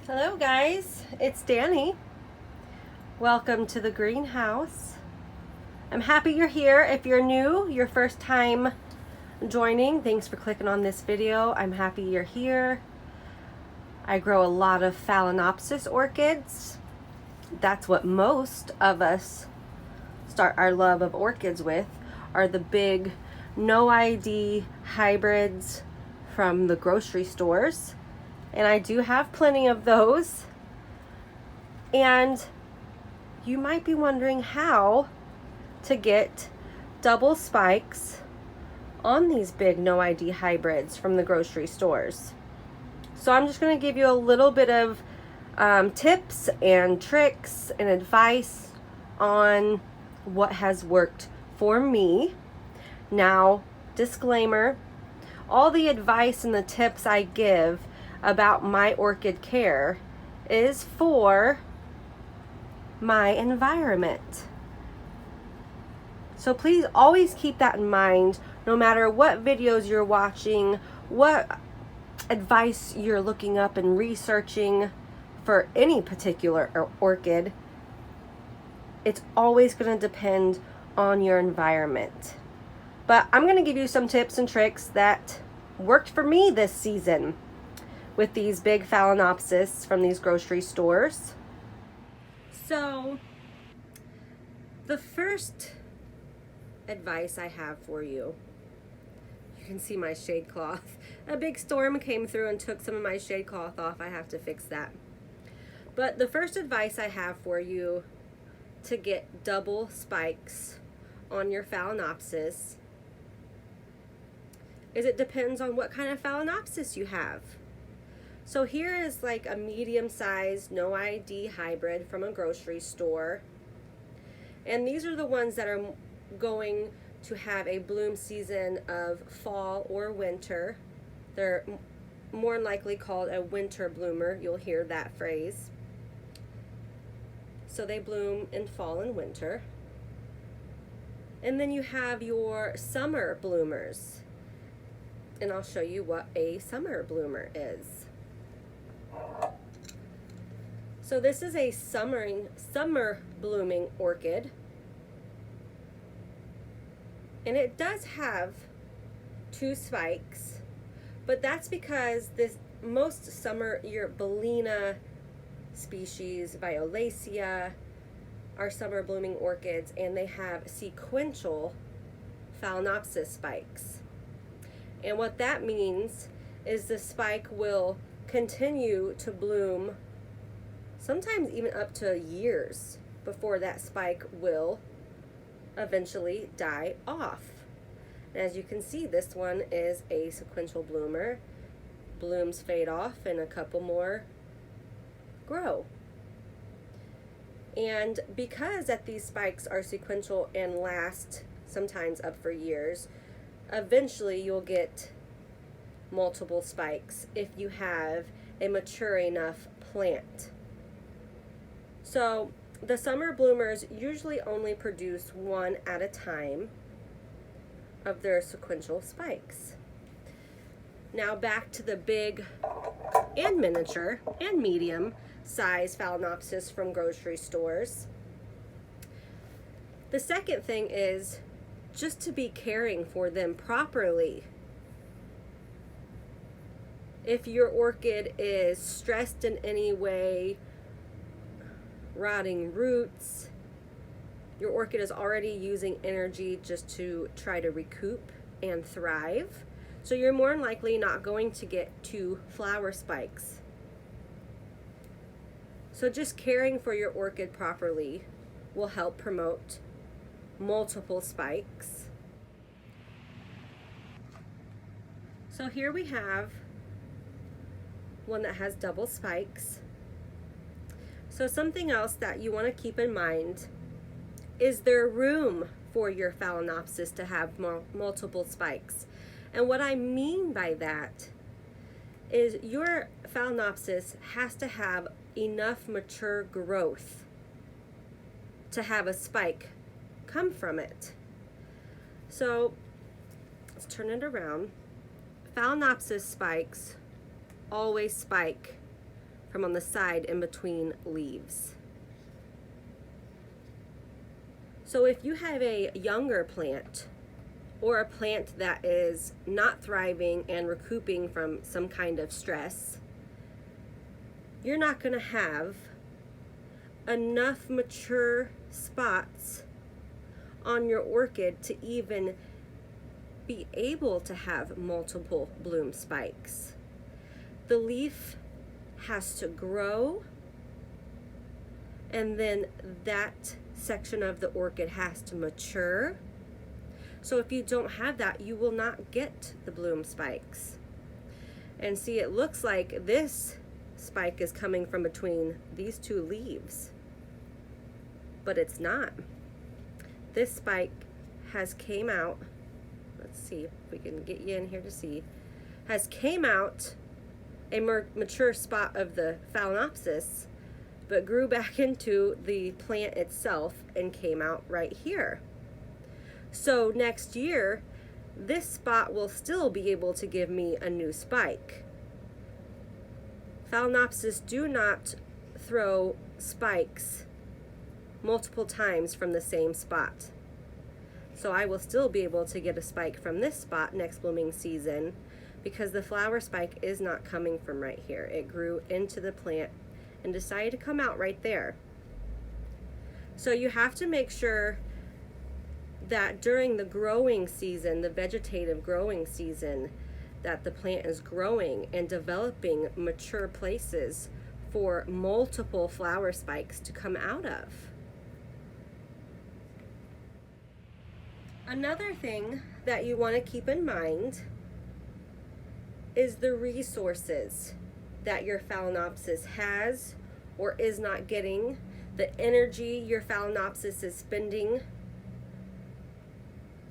Hello guys, it's Danny. Welcome to the greenhouse. I'm happy you're here. If you're new, your first time joining, thanks for clicking on this video. I'm happy you're here. I grow a lot of Phalaenopsis orchids. That's what most of us start our love of orchids with, are the big no ID hybrids from the grocery stores. And I do have plenty of those. And you might be wondering how to get double spikes on these big no ID hybrids from the grocery stores. So I'm just going to give you a little bit of tips and tricks and advice on what has worked for me. Now, disclaimer, all the advice and the tips I give about my orchid care is for my environment. So please always keep that in mind, no matter what videos you're watching, what advice you're looking up and researching for any particular orchid. It's always going to depend on your environment. But I'm going to give you some tips and tricks that worked for me this season with these big Phalaenopsis from these grocery stores. So the first advice I have for you, you can see my shade cloth. A big storm came through and took some of my shade cloth off. I have to fix that. But the first advice I have for you to get double spikes on your Phalaenopsis is it depends on what kind of Phalaenopsis you have. So here is like a medium-sized no ID hybrid from a grocery store. And these are the ones that are going to have a bloom season of fall or winter. They're more than likely called a winter bloomer. You'll hear that phrase. So they bloom in fall and winter. And then you have your summer bloomers. And I'll show you what a summer bloomer is. So this is a summer blooming orchid. And it does have 2 spikes, but that's because most summer, your Bellina species, Violacea, are summer blooming orchids, and they have sequential Phalaenopsis spikes. And what that means is the spike will continue to bloom sometimes even up to years before that spike will eventually die off. And as you can see, this one is a sequential bloomer. Blooms fade off and a couple more grow. And because that these spikes are sequential and last sometimes up for years, eventually you'll get multiple spikes if you have a mature enough plant. So the summer bloomers usually only produce 1 at a time of their sequential spikes. Now back to the big and miniature and medium size Phalaenopsis from grocery stores. The second thing is just to be caring for them properly. If your orchid is stressed in any way, rotting roots, your orchid is already using energy just to try to recoup and thrive, so you're more than likely not going to get 2 flower spikes. So just caring for your orchid properly will help promote multiple spikes. So here we have one that has double spikes. So something else that you want to keep in mind is there room for your Phalaenopsis to have multiple spikes. And what I mean by that is your Phalaenopsis has to have enough mature growth to have a spike come from it. So let's turn it around. Phalaenopsis spikes always spike from on the side in between leaves. So if you have a younger plant or a plant that is not thriving and recouping from some kind of stress, you're not going to have enough mature spots on your orchid to even be able to have multiple bloom spikes. The leaf has to grow, and then that section of the orchid has to mature. So if you don't have that, you will not get the bloom spikes. And see, it looks like this spike is coming from between these two leaves, but it's not. This spike has came out, let's see if we can get you in here to see, has came out a more mature spot of the Phalaenopsis, but grew back into the plant itself and came out right here. So next year, this spot will still be able to give me a new spike. Phalaenopsis do not throw spikes multiple times from the same spot. So I will still be able to get a spike from this spot next blooming season, because the flower spike is not coming from right here. It grew into the plant and decided to come out right there. So you have to make sure that during the growing season, the vegetative growing season, that the plant is growing and developing mature places for multiple flower spikes to come out of. Another thing that you want to keep in mind is the resources that your Phalaenopsis has or is not getting, the energy your Phalaenopsis is spending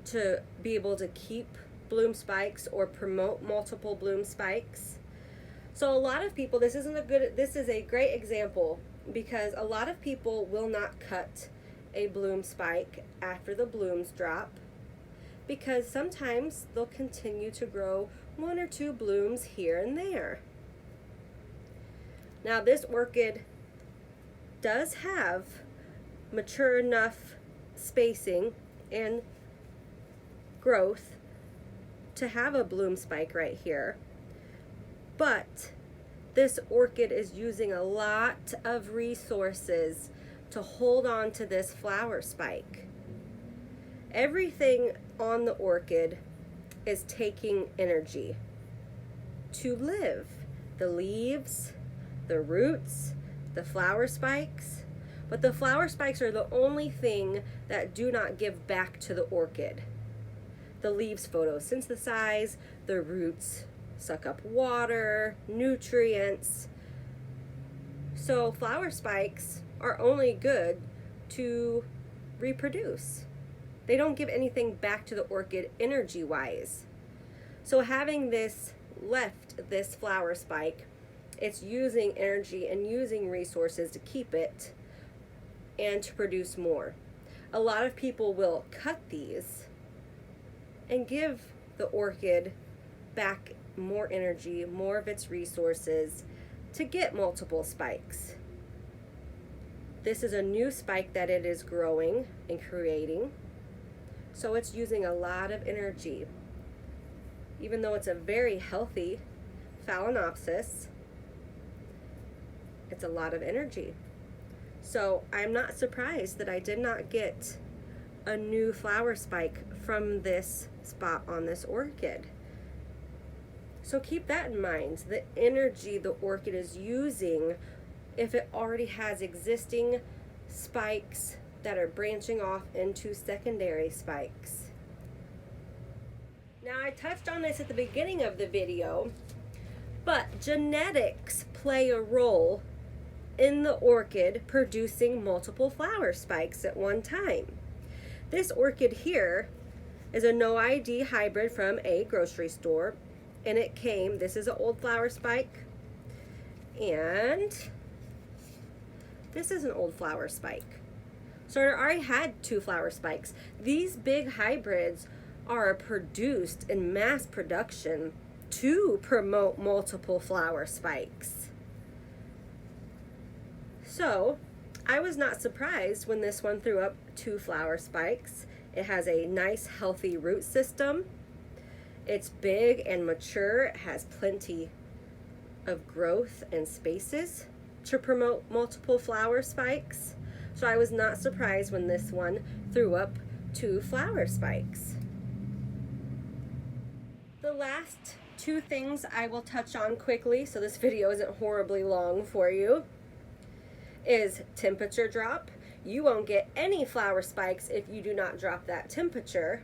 to be able to keep bloom spikes or promote multiple bloom spikes. So a lot of people, this is a great example, because a lot of people will not cut a bloom spike after the blooms drop, because sometimes they'll continue to grow 1 or 2 blooms here and there. Now this orchid does have mature enough spacing and growth to have a bloom spike right here, but this orchid is using a lot of resources to hold on to this flower spike. Everything on the orchid is taking energy to live. The leaves, the roots, the flower spikes. But the flower spikes are the only thing that do not give back to the orchid. The leaves photosynthesize, the roots suck up water, nutrients. So flower spikes are only good to reproduce. They don't give anything back to the orchid energy-wise. So having this left, this flower spike, it's using energy and using resources to keep it and to produce more. A lot of people will cut these and give the orchid back more energy, more of its resources to get multiple spikes. This is a new spike that it is growing and creating. So it's using a lot of energy. Even though it's a very healthy Phalaenopsis, it's a lot of energy. So I'm not surprised that I did not get a new flower spike from this spot on this orchid. So keep that in mind, the energy the orchid is using if it already has existing spikes that are branching off into secondary spikes. Now I touched on this at the beginning of the video, but genetics play a role in the orchid producing multiple flower spikes at one time. This orchid here is a no ID hybrid from a grocery store, and it came, this is an old flower spike, and this is an old flower spike. So it already had 2 flower spikes. These big hybrids are produced in mass production to promote multiple flower spikes. So I was not surprised when this one threw up 2 flower spikes. It has a nice healthy root system. It's big and mature. It has plenty of growth and spaces to promote multiple flower spikes. So I was not surprised when this one threw up 2 flower spikes. The last 2 things I will touch on quickly, so this video isn't horribly long for you, is temperature drop. You won't get any flower spikes if you do not drop that temperature.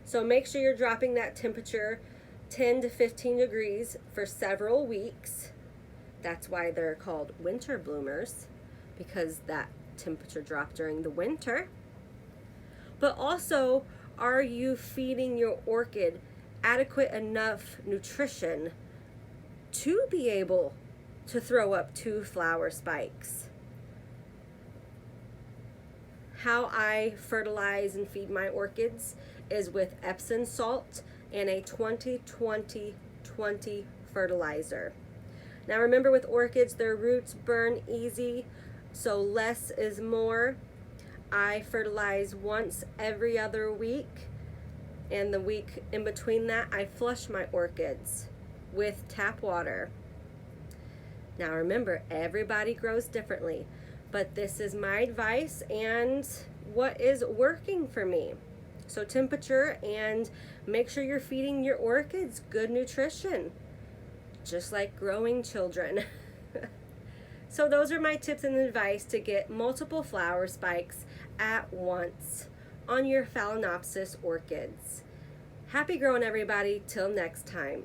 So make sure you're dropping that temperature 10 to 15 degrees for several weeks. That's why they're called winter bloomers, because that temperature drop during the winter. But also, are you feeding your orchid adequate enough nutrition to be able to throw up 2 flower spikes? How I fertilize and feed my orchids is with Epsom salt and a 20-20-20 fertilizer. Now remember, with orchids, their roots burn easy, so less is more. I fertilize once every other week, and the week in between that, I flush my orchids with tap water. Now remember, everybody grows differently, but this is my advice and what is working for me. So temperature, and make sure you're feeding your orchids good nutrition, just like growing children. So those are my tips and advice to get multiple flower spikes at once on your Phalaenopsis orchids. Happy growing, everybody. Till next time.